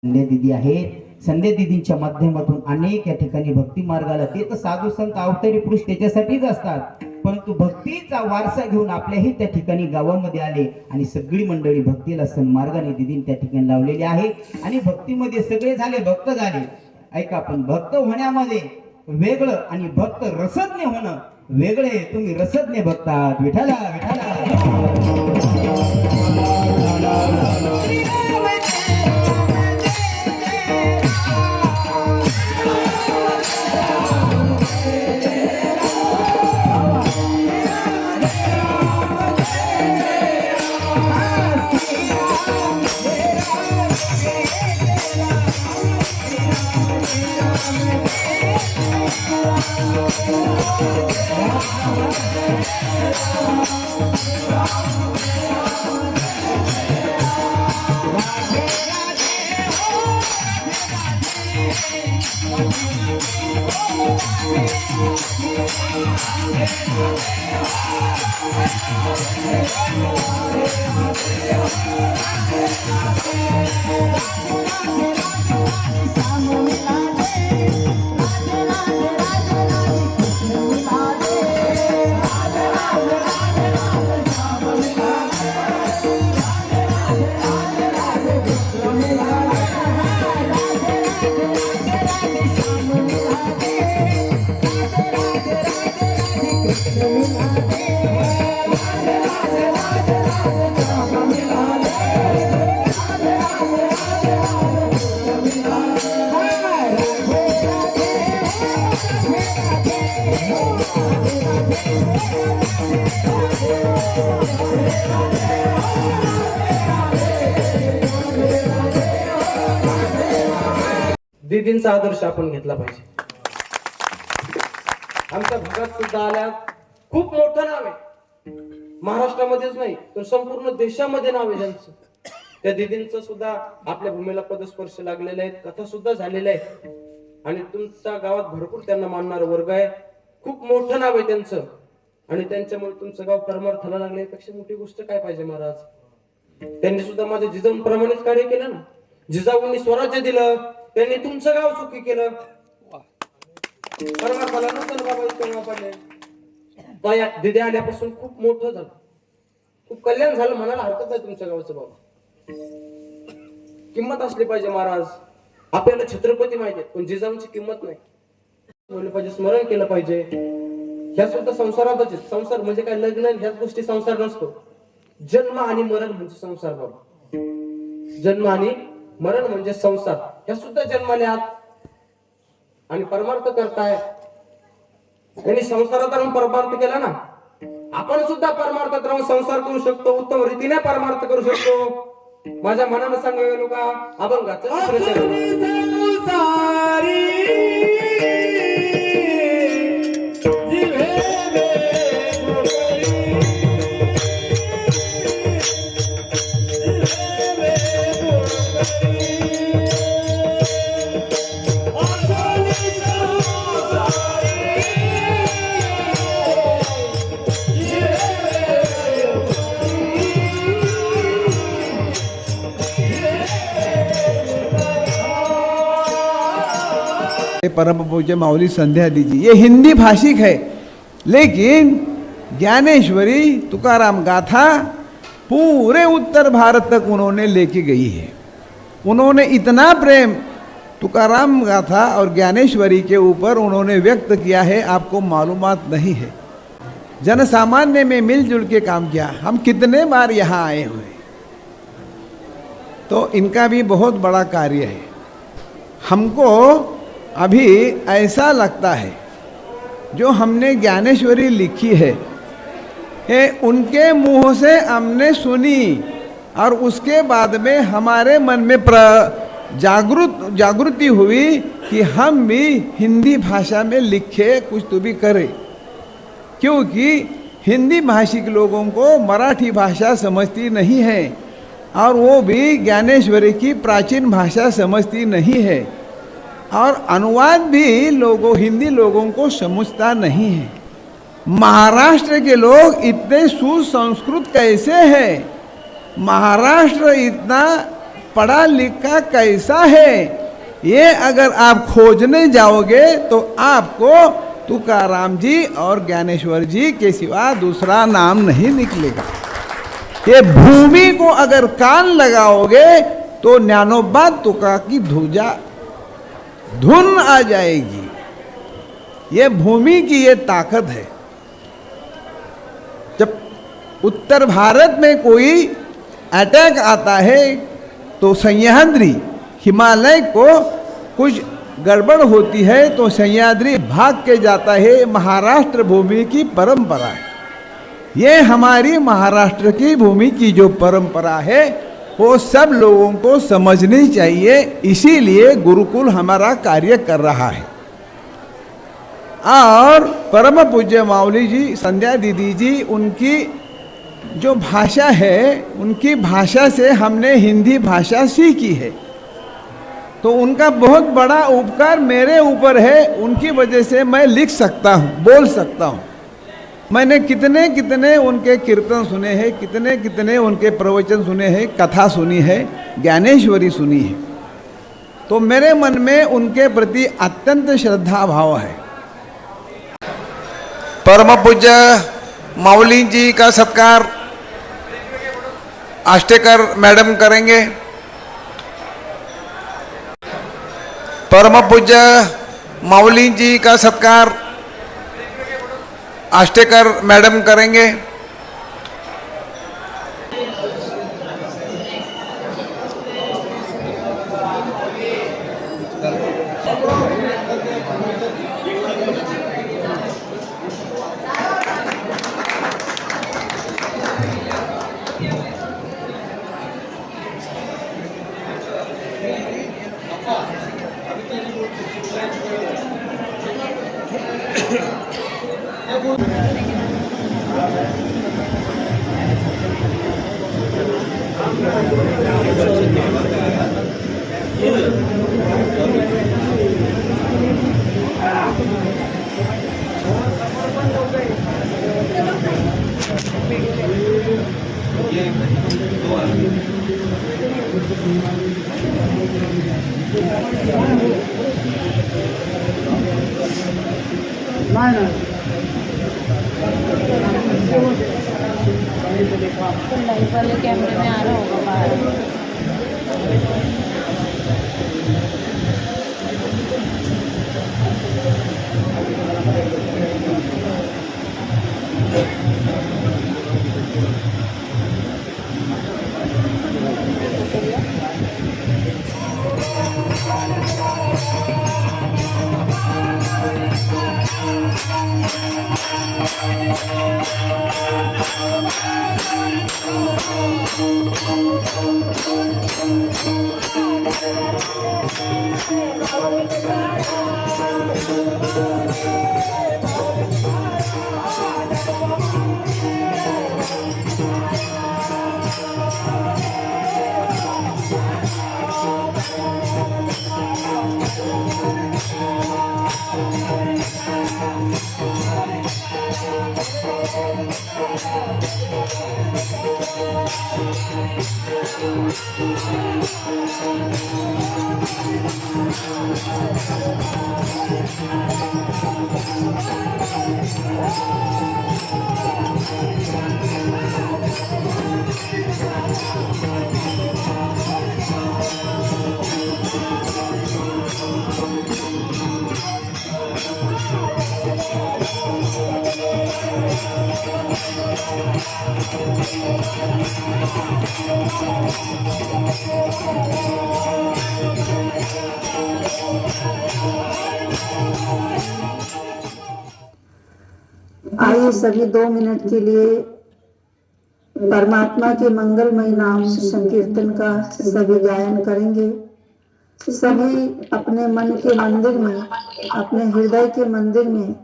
संध्या दिदी आहेत. संध्या दिदींच्या माध्यमातून अनेक या ठिकाणी भक्ती मार्गाला, ते तर साधू संत अवतारी पुरुष त्याच्यासाठीच असतात, परंतु भक्तीचा वारसा घेऊन आपल्याही त्या ठिकाणी गावामध्ये आले आणि सगळी मंडळी भक्तीला सन्मार्गाने दिदीन त्या ठिकाणी लावलेली आहे आणि भक्तीमध्ये सगळे झाले, भक्त झाले. ऐका, पण भक्त होण्यामध्ये वेगळं आणि भक्त रसज्ञ होणं वेगळे. तुम्ही रसज्ञ भक्त आहात. विठाला विठाला. दीदींचा आदर्श आपण घेतला पाहिजे. आमच्या भागात सुद्धा आल्या खूप मोठं नाव आहे. महाराष्ट्रामध्येच नाही तर संपूर्ण देशामध्ये नाव आहे त्यांचं. त्या दीदींचं सुद्धा आपल्या भूमीला पदस्पर्श लागलेले आहेत, कथा सुद्धा झालेल्या आहेत आणि तुमच्या गावात भरपूर त्यांना मानणारा वर्ग आहे. खूप मोठं नाव आहे त्यांचं आणि त्यांच्यामुळे तुमचं गाव परमार्थाला लागले. यापेक्षा मोठी गोष्ट काय पाहिजे महाराज. त्यांनी सुद्धा माझ्या जिजाऊंप्रमाणेच कार्य केलं ना. जिजाऊंनी स्वराज्य दिलं, त्यांनी तुमचं गाव सुखी केलं. परमार्थाला नसेल बाबा इतकं पडले. दिदी आल्यापासून खूप मोठं झालं, खूप कल्याण झालं म्हणायला हरकत नाही तुमच्या गावाचं. बाबा किंमत असली पाहिजे महाराज. आपल्याला छत्रपती माहिती आहे पण जिजाऊंची किंमत नाही. बोललं पाहिजे, स्मरण केलं पाहिजे. ह्या सुद्धा संसारातच. संसार म्हणजे काय, लग्न ह्याच गोष्टी संसार नसतो. जन्म आणि मरण म्हणजे संसार. बाबा जन्म आणि मरण म्हणजे संसार. ह्या सुद्धा जन्माल्या आणि परमार्थ करताय. त्यांनी संसारात राहून परमार्थ केला ना. आपण सुद्धा परमार्थात राहून संसार करू शकतो, उत्तम रीतीने परमार्थ करू शकतो. माझ्या मनानं सांगू का अभंगाचं परम पूज्य माऊली संध्या दीदी ये हिंदी भाषिक है, लेकिन ज्ञानेश्वरी तुकाराम गाथा पूरे उत्तर भारत तक उन्होंने लेके गई है. उन्होंने इतना प्रेम तुकाराम गाथा और ज्ञानेश्वरी के ऊपर उन्होंने व्यक्त किया है, आपको मालूमात नहीं है. जनसामान्य में मिलजुल के काम किया. हम कितने बार यहाँ आए हुए, तो इनका भी बहुत बड़ा कार्य है. हमको अभी ऐसा लगता है जो हमने ज्ञानेश्वरी लिखी है ये उनके मुंह से हमने सुनी और उसके बाद में हमारे मन में जागृति हुई कि हम भी हिंदी भाषा में लिखे, कुछ तो भी करें. क्योंकि हिंदी भाषिक लोगों को मराठी भाषा समझती नहीं है और वो भी ज्ञानेश्वरी की प्राचीन भाषा समझती नहीं है. और अनुवाद भी हिंदी लोगों को समझता नहीं है. महाराष्ट्र के लोग इतने सुसंस्कृत कैसे हैं? महाराष्ट्र इतना पढ़ा लिखा कैसा है, ये अगर आप खोजने जाओगे तो आपको तुकाराम जी और ज्ञानेश्वर जी के सिवा दूसरा नाम नहीं निकलेगा। ये भूमि को अगर कान लगाओगे तो ज्ञानोबा तुका की धुन आ जाएगी। ये भूमि की ये ताकत है। जब उत्तर भारत में कोई अटैक आता है तो सह्याद्री हिमालय को कुछ गड़बड़ होती है तो सह्याद्री भाग के जाता है। महाराष्ट्र भूमि की परंपरा है। ये हमारी महाराष्ट्र की भूमि की जो परंपरा है वो सब लोगों को समझनी चाहिए। इसीलिए गुरुकुल हमारा कार्य कर रहा है। और परम पूज्य माऊली जी, संध्या दीदी जी, उनकी जो भाषा है, उनकी भाषा से हमने हिंदी भाषा सीखी है। तो उनका बहुत बड़ा उपकार मेरे ऊपर है। उनकी वजह से मैं लिख सकता हूँ, बोल सकता हूँ। मैंने कितने कितने उनके कीर्तन सुने हैं, कितने कितने उनके प्रवचन सुने हैं, कथा सुनी है, ज्ञानेश्वरी सुनी है। तो मेरे मन में उनके प्रति अत्यंत श्रद्धा भाव है। परम पूज्य माऊली जी का सत्कार आष्टेकर मैडम करेंगे। परम पूज्य माऊली जी का सत्कार आष्टेकर मैडम करेंगे। तो लाइव वाले कैमरे में आ रहा होगा बाहर। आइए सभी 2 मिनट के लिए परमात्मा के मंगलमय नाम संकीर्तन का सभी गायन करेंगे। सभी अपने मन के मंदिर में, अपने हृदय के मंदिर में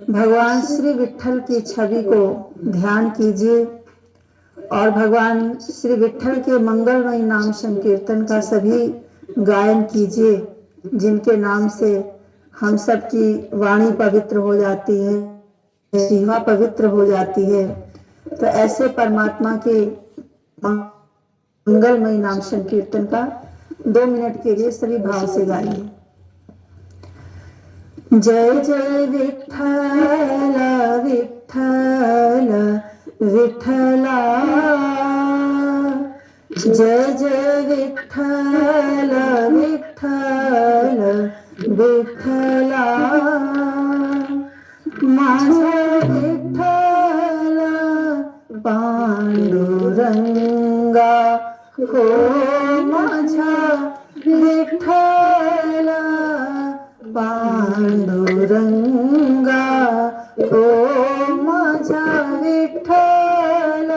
भगवान श्री विट्ठल की छवि को ध्यान कीजिए और भगवान श्री विट्ठल के मंगलमय नाम संकीर्तन का सभी गायन कीजिए, जिनके नाम से हम सब की वाणी पवित्र हो जाती है, जीवा पवित्र हो जाती है। तो ऐसे परमात्मा के मंगलमय नाम संकीर्तन का 2 मिनट के लिए सभी भाव से गाइए। जय जय विठ्ठल विठ्ठल विठ्ठला, जय जय विठ्ठल विठ्ठल विठ्ठला, माझा विठ्ठल पांडुरंगा, हो माझा विठ्ठल पांडुरंगा, हो माझा विठ्ठल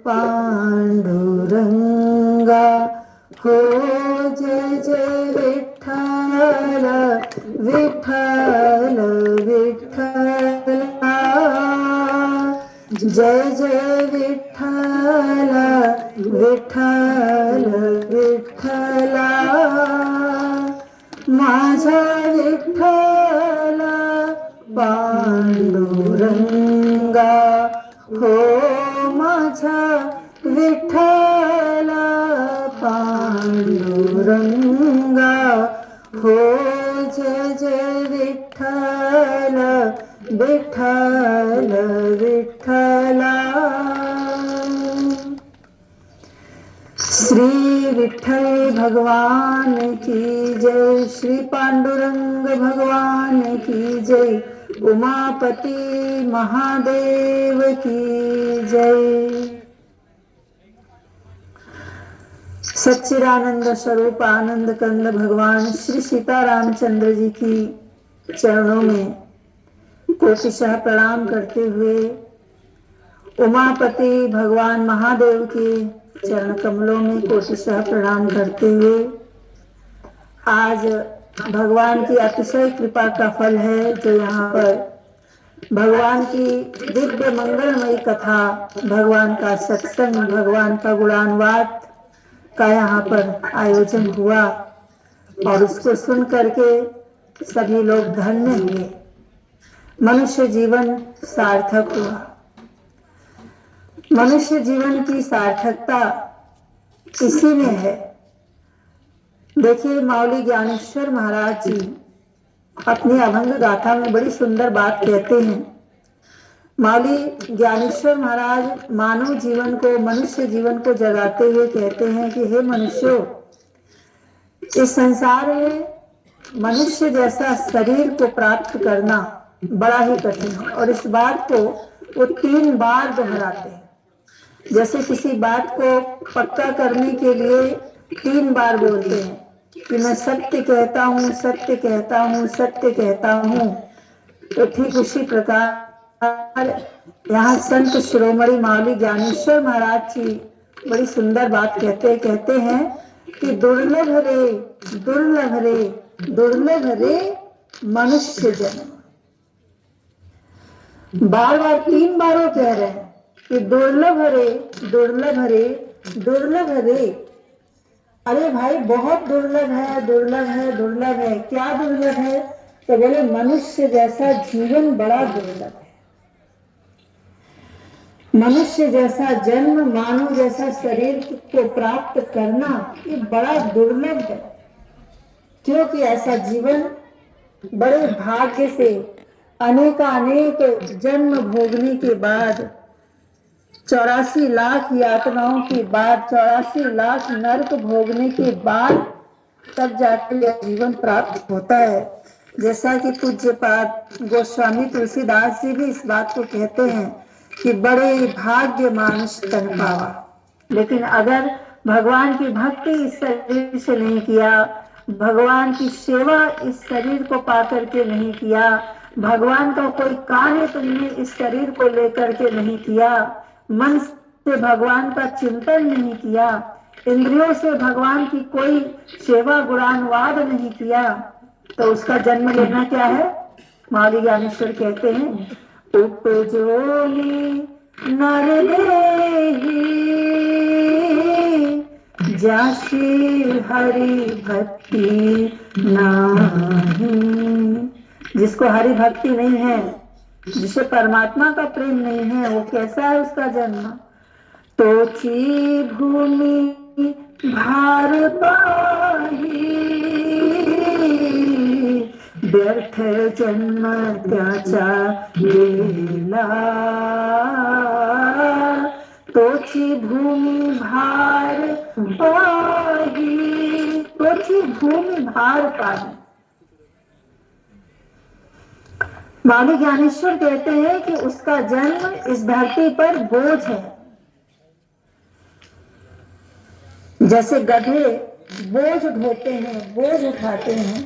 पांडुरंगा, हो जय जय विठ्ठल विठ्ठल विठ्ठला, जय जय विठ्ठल विठ्ठल विठ्ठला, माझा विठ्ठल पांडुरंगा, हो माझा विठ्ठल पांडुरंगा, हो जय जय विठ्ठल विठ्ठल विठ्ठला। श्री विठ्ठल भगवान की जय, श्री पांडुरंग भगवान की जय, उमापति महादेव की जय। सच्चिदानंद स्वरूप आनंद कंद भगवान श्री सीतारामचंद्र जी की चरणों में कोटिशः प्रणाम करते हुए, उमापति भगवान महादेव के चरण कमलों में कोटिशः प्रणाम करते हुए, आज भगवान की अतिशय कृपा का फल है जो यहाँ पर भगवान की दिव्य मंगलमयी कथा, भगवान का सत्संग, भगवान का गुणानुवाद का यहाँ पर आयोजन हुआ और उसको सुन करके सभी लोग धन्य हुए। मनुष्य जीवन सार्थक हुआ। मनुष्य जीवन की सार्थकता इसी में है। देखिए, माउली ज्ञानेश्वर महाराज जी अपनी अभंग गाथा में बड़ी सुंदर बात कहते हैं। माउली ज्ञानेश्वर महाराज मानव जीवन को, मनुष्य जीवन को जगाते हुए कहते हैं कि हे मनुष्यों, इस संसार में मनुष्य जैसा शरीर को प्राप्त करना बड़ा ही कठिन है। और इस बात को वो 3 बार दोहराते हैं। जैसे किसी बात को पक्का करने के लिए 3 बार बोलते हैं कि मैं सत्य कहता हूँ, सत्य कहता हूँ, सत्य कहता हूँ। तो ठीक उसी प्रकार यहाँ संत शिरोमणि माउली ज्ञानेश्वर महाराज जी बड़ी सुंदर बात कहते हैं कि दुर्लभ रे दुर्लभ रे दुर्लभ रे मनुष्य जन्म। बार बार 3 बार वो कह रहे हैं कि दुर्लभ रे दुर्लभ रे दुर्लभ रे। अरे भाई, बहुत दुर्लभ है, दुर्लभ है, दुर्लभ है। क्या दुर्लभ है? तो बोले मनुष्य जैसा जीवन बड़ा दुर्लभ है। मनुष्य जैसा जन्म, मानव जैसा शरीर को प्राप्त करना ये बड़ा दुर्लभ है। क्योंकि ऐसा जीवन बड़े भाग्य से अनेक जन्म भोगने के बाद, 84 लाख यातनाओं के बाद, 84 लाख नरक भोगने के बाद तब जाकर यह जीवन प्राप्त होता है। जैसा कि पूज्यपाद गोस्वामी तुलसीदास जी भी इस बात को कहते हैं कि बड़े भाग्य मानुष तन पावा। लेकिन अगर भगवान की भक्ति इस शरीर से नहीं किया, भगवान की सेवा इस शरीर को पा करके नहीं किया, भगवान का कोई कार्य तुमने इस शरीर को लेकर के नहीं किया, मन से भगवान का चिंतन नहीं किया, इंद्रियों से भगवान की कोई सेवा गुणानुवाद नहीं किया, तो उसका जन्म लेना क्या है? माउली ज्ञानेश्वर कहते हैं, उपजोनि नर देहि जासी हरि भक्ति नाही। जिसको हरि भक्ति नहीं है, जिसे परमात्मा का प्रेम नहीं है, वो कैसा है उसका जन्म? तोची भूमि भार पाही, व्यर्थ जन्म त्याचा गेला। तोची भूमि भार पाही, तोची भूमि भार पाही। माली ज्ञानेश्वर कहते हैं कि उसका जन्म इस धरती पर बोझ है। जैसे गधे बोझ ढोते हैं, बोझ उठाते हैं,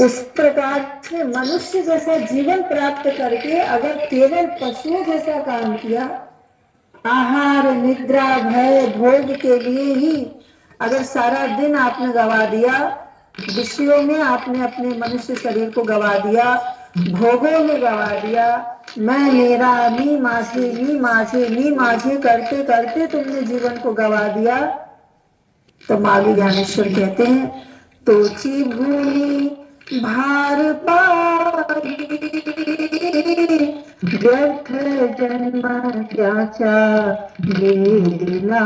उस प्रकार से मनुष्य जैसा जीवन प्राप्त करके अगर केवल पशुओं जैसा काम किया, आहार निद्रा भय भोग के लिए ही अगर सारा दिन आपने गवा दिया, विषयों में आपने अपने मनुष्य शरीर को गवा दिया, भोगों में गवा दिया, मैं मेरा मी माझे मी माझे मी माझे करते करते तुमने जीवन को गवा दिया, तो माली ज्ञानेश्वर कहते हैं तोची भूमि भार पाही, व्यर्थ जन्म त्याचा गेला,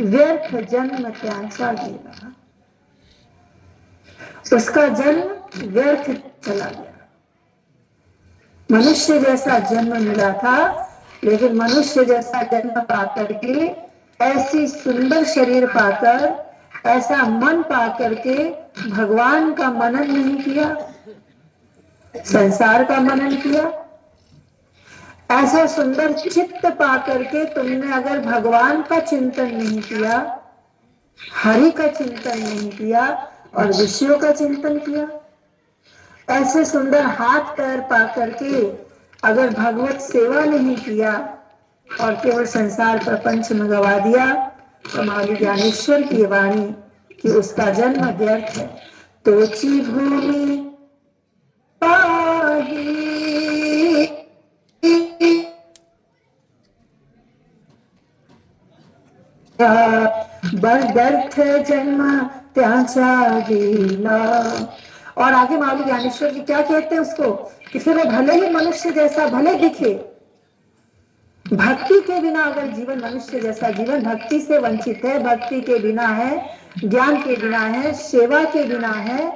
व्यर्थ जन्म त्याचा गेला। उसका जन्म व्यर्थ चला गया। मनुष्य जैसा जन्म मिला था, लेकिन मनुष्य जैसा जन्म पाकर के, ऐसी सुंदर शरीर पाकर, ऐसा मन पाकर के भगवान का मनन नहीं किया, संसार का मनन किया। ऐसा सुंदर चित्त पाकर के तुमने अगर भगवान का चिंतन नहीं किया, हरि का चिंतन नहीं किया और विषयों का चिंतन किया, ऐसे सुंदर हाथ पैर पाकर के अगर भगवत सेवा नहीं किया और केवल संसार प्रपंच में गवा दिया, तो माली ज्ञानेश्वर की वाणी कि उसका जन्म व्यर्थ है। तोची भूमि पाही, व्यर्थ जन्म त्याचा गेला। और आगे माली ज्ञानेश्वर जी क्या कहते हैं उसको कि फिर वो भले ही मनुष्य जैसा भले दिखे, भक्ति के बिना अगर जीवन मनुष्य जैसा जीवन भक्ति से वंचित है, भक्ति के बिना है, ज्ञान के बिना है, सेवा के बिना है,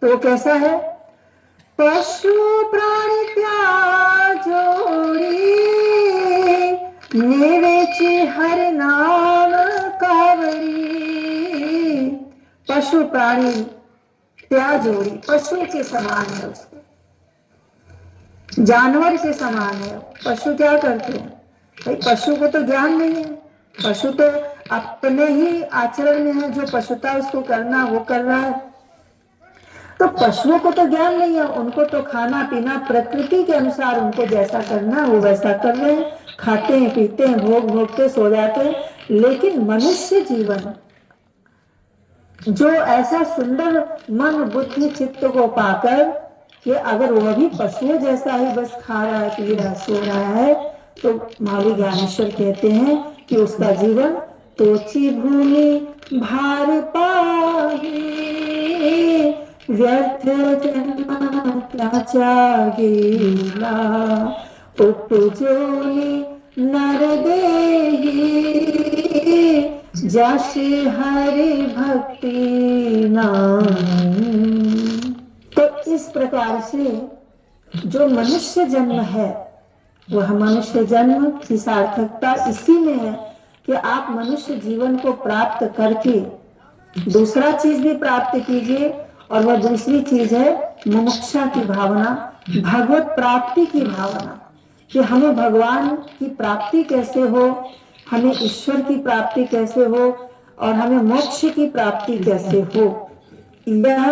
तो कैसा है? पशु प्राणी त्याजोड़ी, निवेची हर नाम कावड़ी। पशु प्राणी त्याजोड़ी, पशु के समान है उसको, जानवर के समान है। पशु क्या करते हैं भाई? पशु को तो ज्ञान नहीं है, पशु तो अपने ही आचरण में है, जो पशुता उसको करना वो कर रहा है। तो पशुओं को तो ज्ञान नहीं है, उनको तो खाना पीना प्रकृति के अनुसार उनको जैसा करना वो वैसा कर रहे हैं, खाते हैं पीते हैं, भोग भोगते सो जाते हैं। लेकिन मनुष्य जीवन जो ऐसा सुंदर मन बुद्धि चित्त को पाकर कि अगर वह भी पशुओं जैसा ही बस खा रहा है, पी रहा है, सो रहा है, तो माली ज्ञानेश्वर कहते हैं कि उसका जीवन तोची भूमि भार पाही, व्यर्थ जन्म त्याचा गेला। उपजोनी नर देही, जाशे हरि भक्ति नाम। तो इस प्रकार से जो मनुष्य जन्म है, वह मनुष्य जन्म की सार्थकता इसी में है कि आप मनुष्य जीवन को प्राप्त करके दूसरा चीज भी प्राप्त कीजिए, और वह दूसरी चीज है मुमुक्षा की भावना, भगवत प्राप्ति की भावना, कि हमें भगवान की प्राप्ति कैसे हो, हमें ईश्वर की प्राप्ति कैसे हो, और हमें मोक्ष की प्राप्ति कैसे हो। यह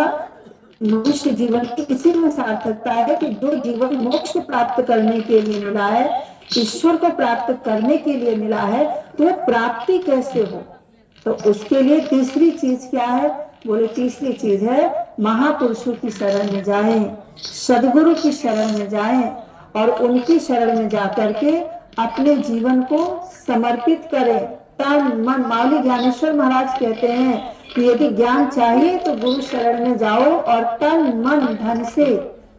मनुष्य जीवन की इसी में सार्थकता है कि जो जीवन मोक्ष प्राप्त करने के लिए मिला है, ईश्वर को प्राप्त करने के लिए मिला है, तो वह प्राप्ति कैसे हो। तो उसके लिए तीसरी चीज क्या है? बोले तीसरी चीज है महापुरुषों की शरण में जाएं, सदगुरु की शरण में जाएं, और उनकी शरण में जाकर के अपने जीवन को समर्पित करें, तन मन। माली ज्ञानेश्वर महाराज कहते हैं कि यदि ज्ञान चाहिए तो गुरु शरण में जाओ और तन मन धन से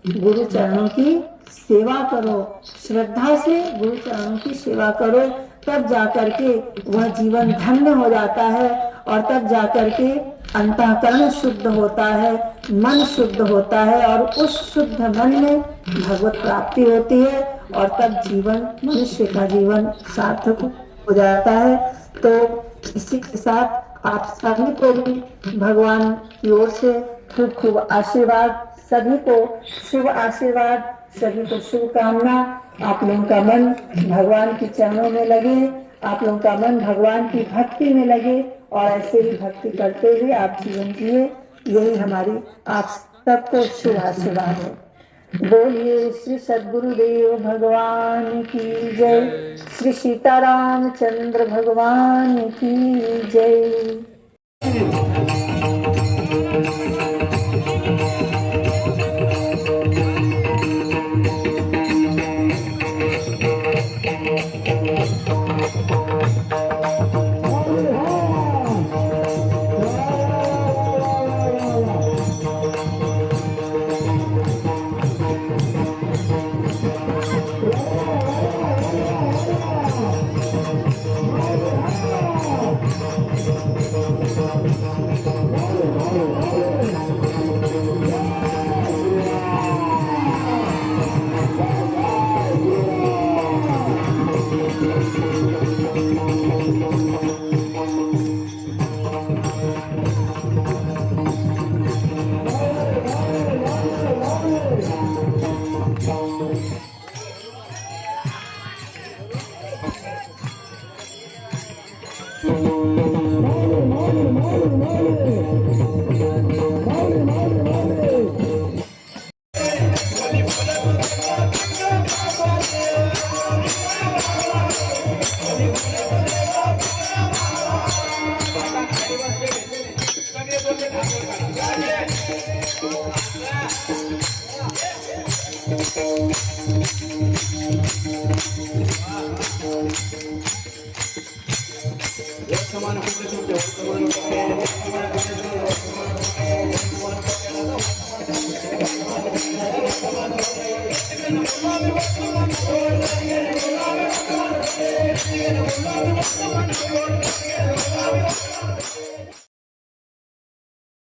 गुरु चरणों की सेवा करो, श्रद्धा से गुरु चरणों की सेवा करो, तब जाकर के वह जीवन धन्य हो जाता है और तब जाकर के अंतःकरण शुद्ध होता है, मन शुद्ध होता है और उस शुद्ध मन में भगवत प्राप्ति होती है और तब जीवन, मनुष्य का जीवन सार्थक हो जाता है। तो इसी के साथ आप सभी को भी भगवान की ओर से खूब खूब आशीर्वाद, सभी को शुभ आशीर्वाद, सभी को शुभकामना। आप लोगों का मन भगवान के चरणों में लगे, आप लोगों का मन भगवान की भक्ति में लगे और ऐसे ही भक्ति करते हुए आप जीवन जिए, यही हमारी आप सबको शुभ आशीर्वाद है। बोलिए श्री सद्गुरुदेव भगवान की जय, श्री सीताराम चंद्र भगवान की जय।